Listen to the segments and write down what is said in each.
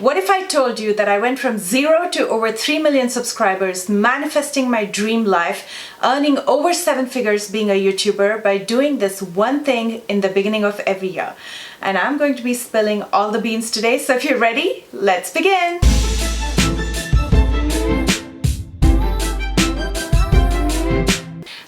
What if I told you that I went from 0 to over 3 million subscribers, manifesting my dream life, earning over 7 figures being a YouTuber by doing this one thing in the beginning of every year? And I'm going to be spilling all the beans today, so if you're ready, let's begin!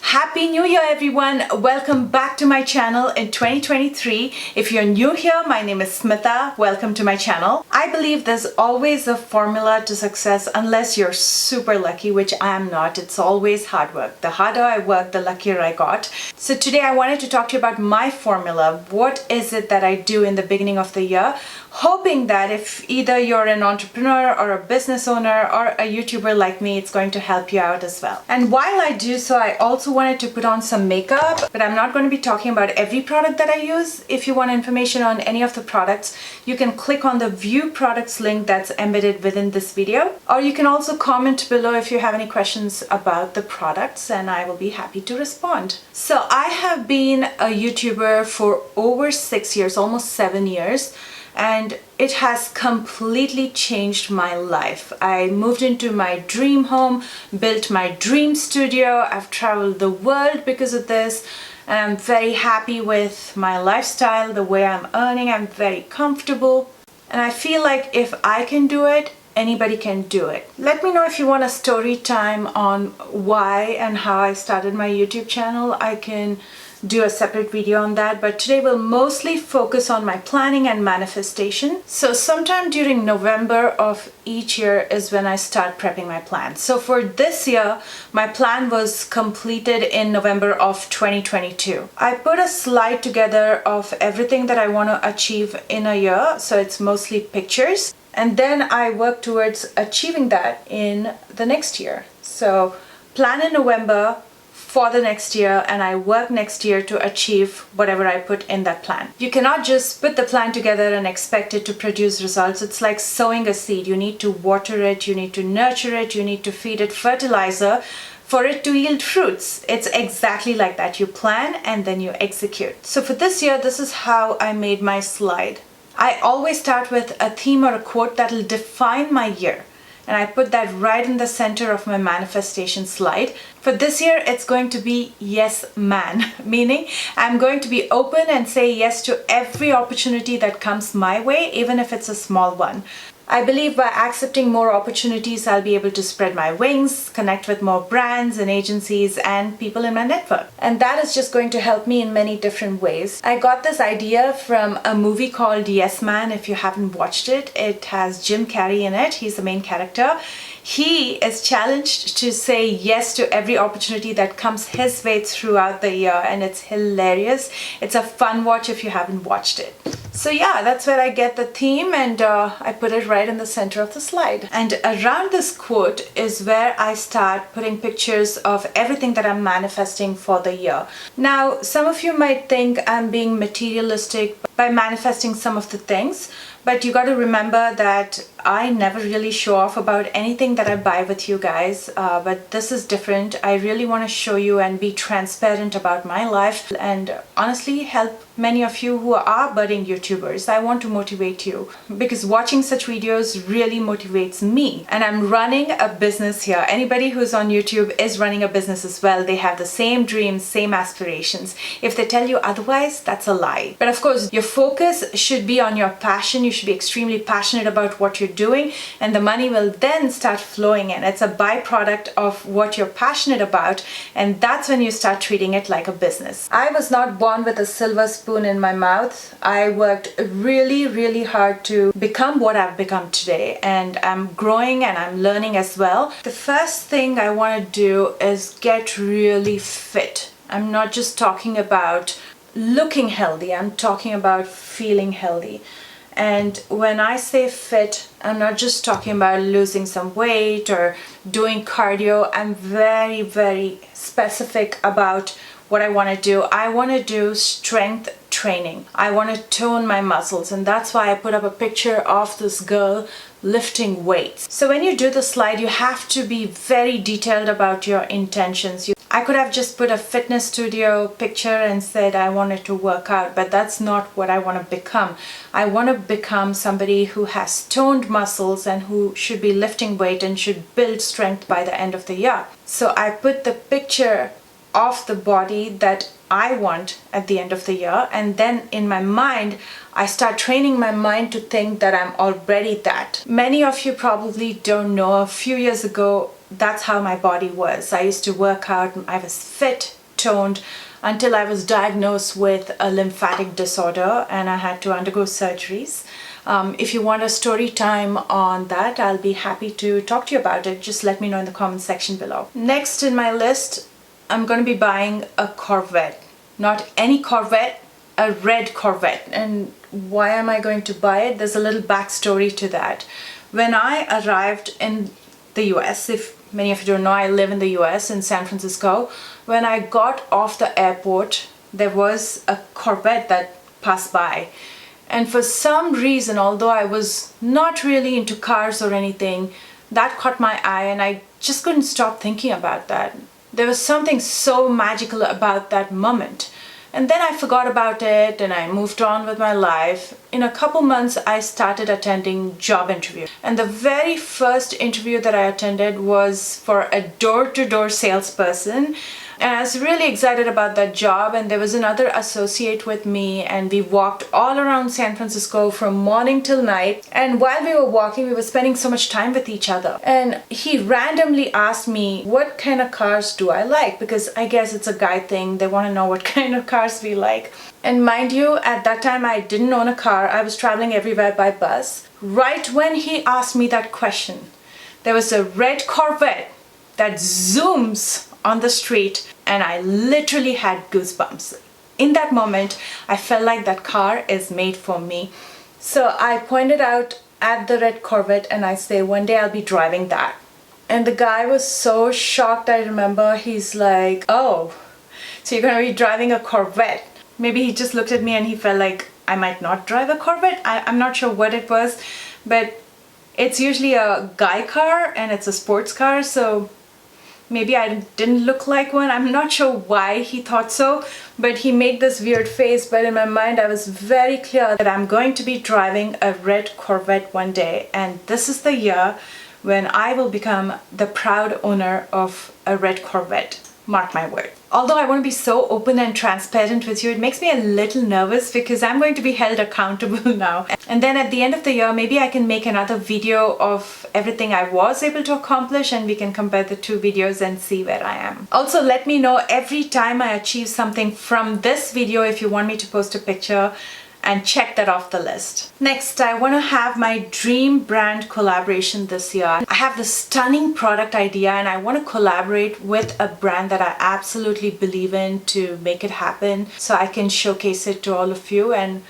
Happy New Year everyone! Welcome back to my channel in 2023. If you're new here, my name is Smitha. Welcome to my channel. I believe there's always a formula to success unless you're super lucky, which I am not. It's always hard work. The harder I work, the luckier I got. So today I wanted to talk to you about my formula. What is it that I do in the beginning of the year? Hoping that if either you're an entrepreneur or a business owner or a YouTuber like me, it's going to help you out as well. And while I do so, I also wanted to put on some makeup, but I'm not going to be talking about every product that I use. If you want information on any of the products, you can click on the view products link that's embedded within this video, or you can also comment below if you have any questions about the products and I will be happy to respond. So I have been a YouTuber for over 6 years, almost 7 years. And it has completely changed my life. I moved into my dream home, built my dream studio. I've traveled the world because of this, and I'm very happy with my lifestyle, the way I'm earning. I'm very comfortable, and I feel like if I can do it, anybody can do it. Let me know if you want a story time on why and how I started my YouTube channel. I can do a separate video on that, but today we'll mostly focus on my planning and manifestation. So sometime during November of each year is when I start prepping my plan. So for this year, my plan was completed in November of 2022. I put a slide together of everything that I want to achieve in a year, so it's mostly pictures, and then I work towards achieving that in the next year. So plan in November for the next year, and I work next year to achieve whatever I put in that plan. You cannot just put the plan together and expect it to produce results. It's like sowing a seed. You need to water it, you need to nurture it, you need to feed it fertilizer for it to yield fruits. It's exactly like that. You plan and then you execute. So for this year, this is how I made my slide. I always start with a theme or a quote that will define my year. And I put that right in the center of my manifestation slide. For this year, it's going to be yes man, meaning I'm going to be open and say yes to every opportunity that comes my way, even if it's a small one. I believe by accepting more opportunities, I'll be able to spread my wings, connect with more brands and agencies and people in my network. And that is just going to help me in many different ways. I got this idea from a movie called Yes Man. If you haven't watched it, it has Jim Carrey in it. He's the main character. He is challenged to say yes to every opportunity that comes his way throughout the year, and it's hilarious. It's a fun watch if you haven't watched it. So yeah, that's where I get the theme, and I put it right in the center of the slide. And around this quote is where I start putting pictures of everything that I'm manifesting for the year. Now, some of you might think I'm being materialistic by manifesting some of the things, but you got to remember that I never really show off about anything that I buy with you guys, but this is different. I really want to show you and be transparent about my life and honestly help many of you who are budding YouTubers. I want to motivate you because watching such videos really motivates me. And I'm running a business here. Anybody who's on YouTube is running a business as well. They have the same dreams, same aspirations. If they tell you otherwise, that's a lie. But of course, your focus should be on your passion. You should be extremely passionate about what you're doing, and the money will then start flowing in. It's a byproduct of what you're passionate about, and that's when you start treating it like a business. I was not born with a silver spoon in my mouth. I worked really, really hard to become what I've become today, and I'm growing and I'm learning as well. The first thing I want to do is get really fit. I'm not just talking about looking healthy, I'm talking about feeling healthy. And when I say fit, I'm not just talking about losing some weight or doing cardio. I'm very, very specific about what I want to do. I want to do strength training. I want to tone my muscles, and that's why I put up a picture of this girl lifting weights. So when you do the slide, you have to be very detailed about your intentions. I could have just put a fitness studio picture and said I wanted to work out, but that's not what I want to become. I want to become somebody who has toned muscles and who should be lifting weight and should build strength by the end of the year. So I put the picture of the body that I want at the end of the year, and then in my mind I start training my mind to think that I'm already that. Many of you probably don't know, a few years ago that's how my body was. I used to work out, I was fit, toned, until I was diagnosed with a lymphatic disorder and I had to undergo surgeries. If you want a story time on that, I'll be happy to talk to you about it. Just let me know in the comment section below. Next in my list, I'm going to be buying a Corvette. Not any Corvette, a red Corvette. And why am I going to buy it? There's a little backstory to that. When I arrived in the US, if many of you don't know, I live in the US, in San Francisco. When I got off the airport, there was a Corvette that passed by. And for some reason, although I was not really into cars or anything, that caught my eye and I just couldn't stop thinking about that. There was something so magical about that moment. And then I forgot about it and I moved on with my life. In a couple months, I started attending job interviews. And the very first interview that I attended was for a door-to-door salesperson. And I was really excited about that job, and there was another associate with me and we walked all around San Francisco from morning till night. And while we were walking, we were spending so much time with each other. And he randomly asked me, what kind of cars do I like? Because I guess it's a guy thing. They want to know what kind of cars we like. And mind you, at that time I didn't own a car. I was traveling everywhere by bus. Right when he asked me that question, there was a red Corvette that zooms on the street and I literally had goosebumps. In that moment, I felt like that car is made for me. So I pointed out at the red Corvette and I say, one day I'll be driving that. And the guy was so shocked. I remember he's like, oh, so you're gonna be driving a Corvette. Maybe he just looked at me and he felt like I might not drive a Corvette. I'm not sure what it was, but it's usually a guy car and it's a sports car, so maybe I didn't look like one. I'm not sure why he thought so, but he made this weird face. But in my mind, I was very clear that I'm going to be driving a red Corvette one day. And this is the year when I will become the proud owner of a red Corvette. Mark my word. Although I want to be so open and transparent with you, it makes me a little nervous because I'm going to be held accountable now. And then at the end of the year, maybe I can make another video of everything I was able to accomplish and we can compare the two videos and see where I am. Also, let me know every time I achieve something from this video if you want me to post a picture, and check that off the list. Next, I want to have my dream brand collaboration this year. I have this stunning product idea and I want to collaborate with a brand that I absolutely believe in to make it happen so I can showcase it to all of you, and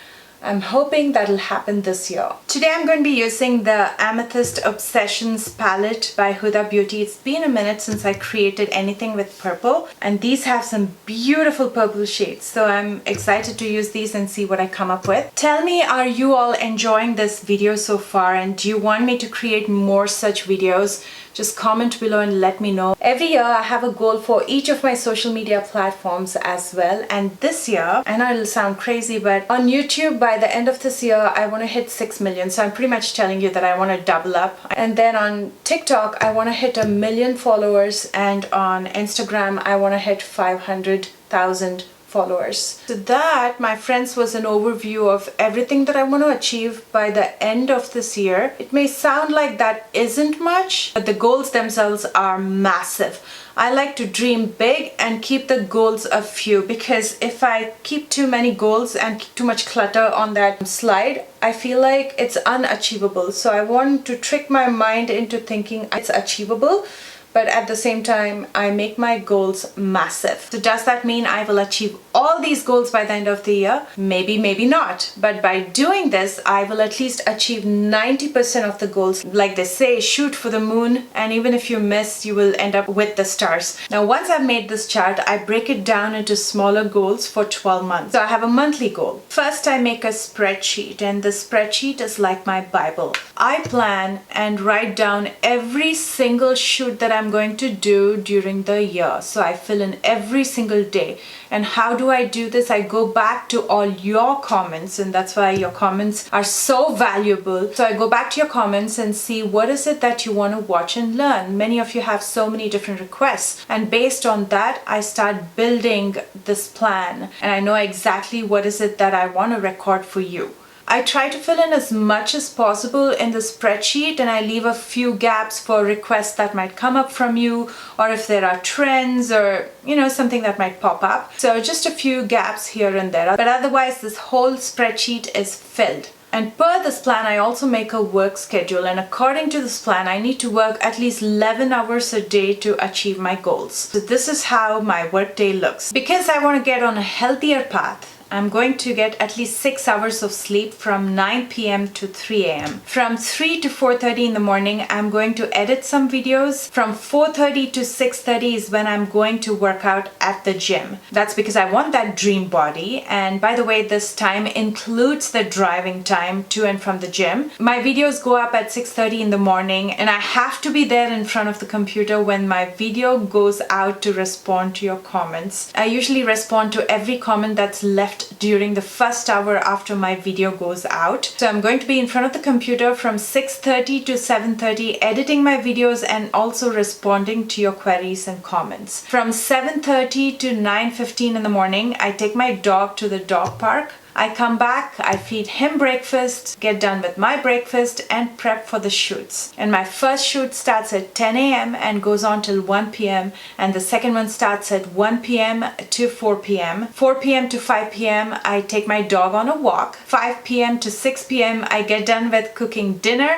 I'm hoping that'll happen this year. Today I'm going to be using the Amethyst Obsessions palette by Huda Beauty. It's been a minute since I created anything with purple, and these have some beautiful purple shades. So I'm excited to use these and see what I come up with. Tell me, are you all enjoying this video so far, and do you want me to create more such videos? Just comment below and let me know. Every year I have a goal for each of my social media platforms as well, and this year, I know it'll sound crazy, but on YouTube by the end of this year I want to hit 6 million. So I'm pretty much telling you that I want to double up. And then on TikTok I want to hit 1 million followers, and on Instagram I want to hit 500,000 followers. So that, my friends, was an overview of everything that I want to achieve by the end of this year. It may sound like that isn't much, but the goals themselves are massive. I like to dream big and keep the goals a few, because if I keep too many goals and too much clutter on that slide, I feel like it's unachievable. So I want to trick my mind into thinking it's achievable, but at the same time, I make my goals massive. So does that mean I will achieve all these goals by the end of the year? Maybe, maybe not. But by doing this, I will at least achieve 90% of the goals. Like they say, shoot for the moon, and even if you miss, you will end up with the stars. Now, once I've made this chart, I break it down into smaller goals for 12 months. So I have a monthly goal. First, I make a spreadsheet, and the spreadsheet is like my Bible. I plan and write down every single shoot that I'm going to do during the year. So I fill in every single day. And how do I do this? I go back to all your comments, and that's why your comments are so valuable. So I go back to your comments and see what is it that you want to watch and learn. Many of you have so many different requests, and based on that I start building this plan, and I know exactly what is it that I want to record for you. I try to fill in as much as possible in the spreadsheet, and I leave a few gaps for requests that might come up from you, or if there are trends or something that might pop up. So just a few gaps here and there, but otherwise this whole spreadsheet is filled. And per this plan, I also make a work schedule, and according to this plan, I need to work at least 11 hours a day to achieve my goals. So this is how my workday looks. Because I want to get on a healthier path, I'm going to get at least 6 hours of sleep from 9 p.m. to 3 a.m. From 3 to 4:30 in the morning, I'm going to edit some videos. From 4:30 to 6:30 is when I'm going to work out at the gym. That's because I want that dream body. And by the way, this time includes the driving time to and from the gym. My videos go up at 6:30 in the morning, and I have to be there in front of the computer when my video goes out to respond to your comments. I usually respond to every comment that's left during the first hour after my video goes out. So I'm going to be in front of the computer from 6:30 to 7:30 editing my videos and also responding to your queries and comments. From 7:30 to 9:15 in the morning, I take my dog to the dog park. I come back, I feed him breakfast, get done with my breakfast, and prep for the shoots. And my first shoot starts at 10 a.m. and goes on till 1 p.m. And the second one starts at 1 p.m. to 4 p.m. 4 p.m. to 5 p.m. I take my dog on a walk. 5 p.m. to 6 p.m. I get done with cooking dinner.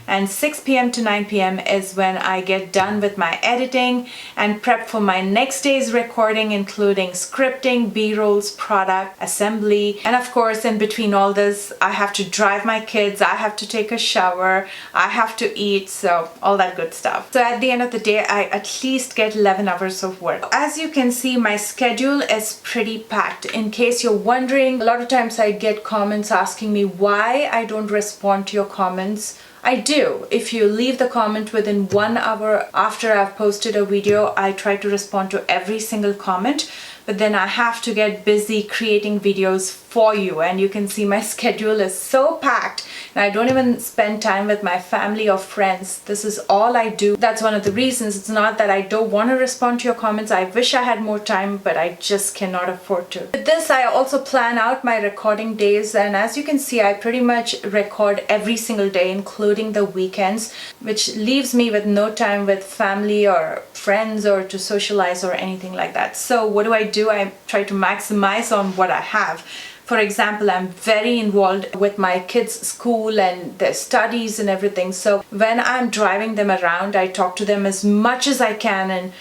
And 6 p.m. to 9 p.m. is when I get done with my editing and prep for my next day's recording, including scripting, B-rolls, product, assembly. And of course, in between all this, I have to drive my kids, I have to take a shower, I have to eat, so all that good stuff. So at the end of the day, I at least get 11 hours of work. As you can see, my schedule is pretty packed. In case you're wondering, a lot of times I get comments asking me why I don't respond to your comments. I do. If you leave the comment within 1 hour after I've posted a video, I try to respond to every single comment, but then I have to get busy creating videos for you, and you can see my schedule is so packed and I don't even spend time with my family or friends. This is all I do. That's one of the reasons. It's not that I don't want to respond to your comments. I wish I had more time, but I just cannot afford to. With this, I also plan out my recording days, and as you can see, I pretty much record every single day, including the weekends, which leaves me with no time with family or friends or to socialize or anything like that. So what do? I try to maximize on what I have. For example, I'm very involved with my kids' school and their studies and everything. So when I'm driving them around, I talk to them as much as I can and,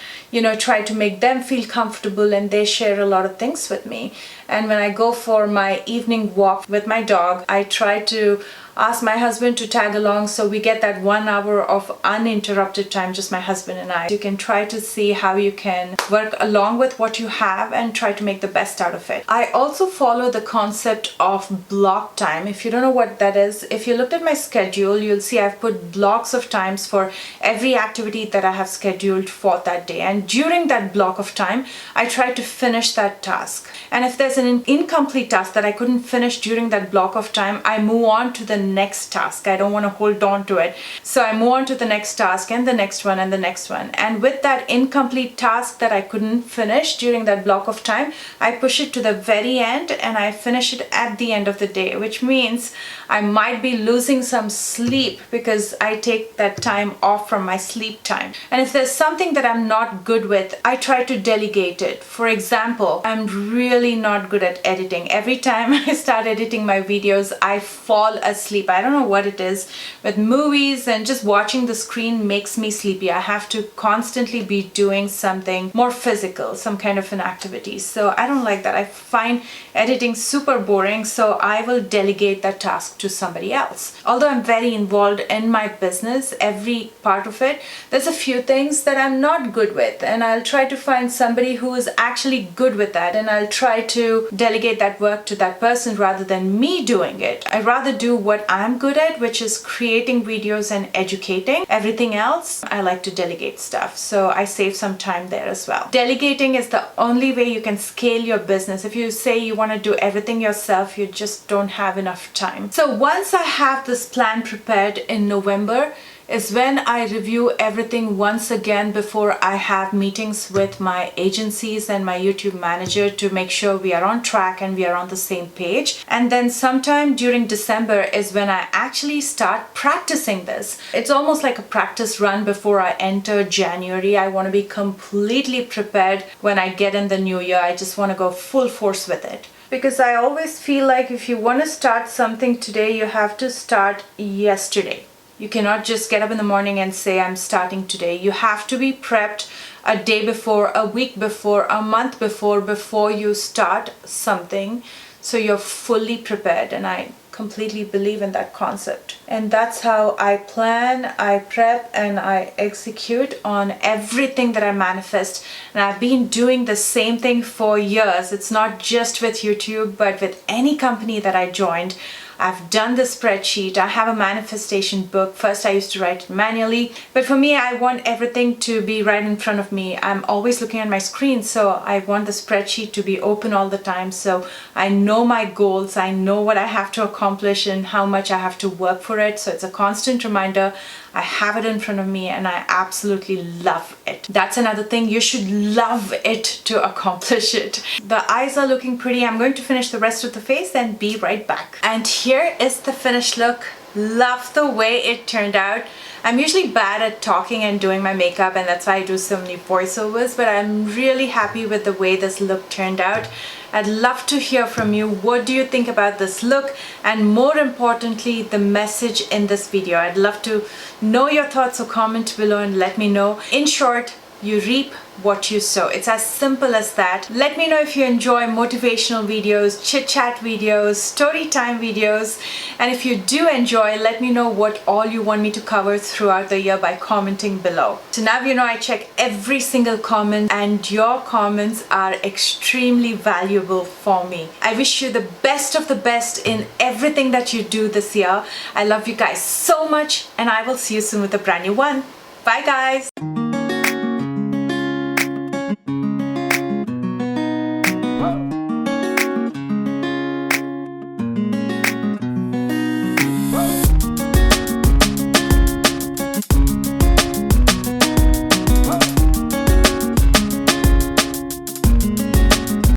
try to make them feel comfortable, and they share a lot of things with me. And when I go for my evening walk with my dog, I try to ask my husband to tag along, so we get that 1 hour of uninterrupted time, just my husband and I. You can try to see how you can work along with what you have and try to make the best out of it. I also follow the concept of block time. If you don't know what that is, if you looked at my schedule, you'll see I've put blocks of times for every activity that I have scheduled for that day. And during that block of time, I try to finish that task. And if there's an incomplete task that I couldn't finish during that block of time, I move on to the next task. I don't want to hold on to it. So I move on to the next task and the next one and the next one. And with that incomplete task that I couldn't finish during that block of time, I push it to the very end and I finish it at the end of the day, which means I might be losing some sleep because I take that time off from my sleep time. And if there's something that I'm not good with, I try to delegate it. For example, I'm really not good at editing. Every time I start editing my videos, I fall asleep. I don't know what it is with movies, and just watching the screen makes me sleepy. I have to constantly be doing something more physical, some kind of an activity. So I don't like that. I find editing super boring, so I will delegate that task to somebody else. Although I'm very involved in my business, every part of it, there's a few things that I'm not good with, and I'll try to find somebody who is actually good with that, and I'll try to to delegate that work to that person rather than me doing it. I'd rather do what I'm good at, which is creating videos and educating. Everything else, I like to delegate stuff. So I save some time there as well. Delegating is the only way you can scale your business. If you say you want to do everything yourself, you just don't have enough time. So once I have this plan prepared in November, is when I review everything once again before I have meetings with my agencies and my YouTube manager to make sure we are on track and we are on the same page. And then sometime during December is when I actually start practicing this. It's almost like a practice run before I enter January. I want to be completely prepared when I get in the new year. I just want to go full force with it. Because I always feel like if you want to start something today, you have to start yesterday. You cannot just get up in the morning and say, I'm starting today. You have to be prepped a day before, a week before, a month before you start something. So you're fully prepared. And I completely believe in that concept. And that's how I plan, I prep, and I execute on everything that I manifest. And I've been doing the same thing for years. It's not just with YouTube, but with any company that I joined. I've done the spreadsheet. I have a manifestation book. First, I used to write it manually, but for me, I want everything to be right in front of me. I'm always looking at my screen, so I want the spreadsheet to be open all the time. So I know my goals. I know what I have to accomplish and how much I have to work for it. So it's a constant reminder. I have it in front of me and I absolutely love it. That's another thing. You should love it to accomplish it. The eyes are looking pretty. I'm going to finish the rest of the face and be right back. And here is the finished look. Love the way it turned out. I'm usually bad at talking and doing my makeup, and that's why I do so many voiceovers, but I'm really happy with the way this look turned out. I'd love to hear from you. What do you think about this look? And more importantly, the message in this video. I'd love to know your thoughts, so comment below and let me know. In short, you reap what you sow. It's as simple as that. Let me know if you enjoy motivational videos, chit chat videos, story time videos, and if you do enjoy, let me know what all you want me to cover throughout the year by commenting below. So now you know I check every single comment, and your comments are extremely valuable for me. I wish you the best of the best in everything that you do this year. I love you guys so much, and I will see you soon with a brand new one. Bye guys.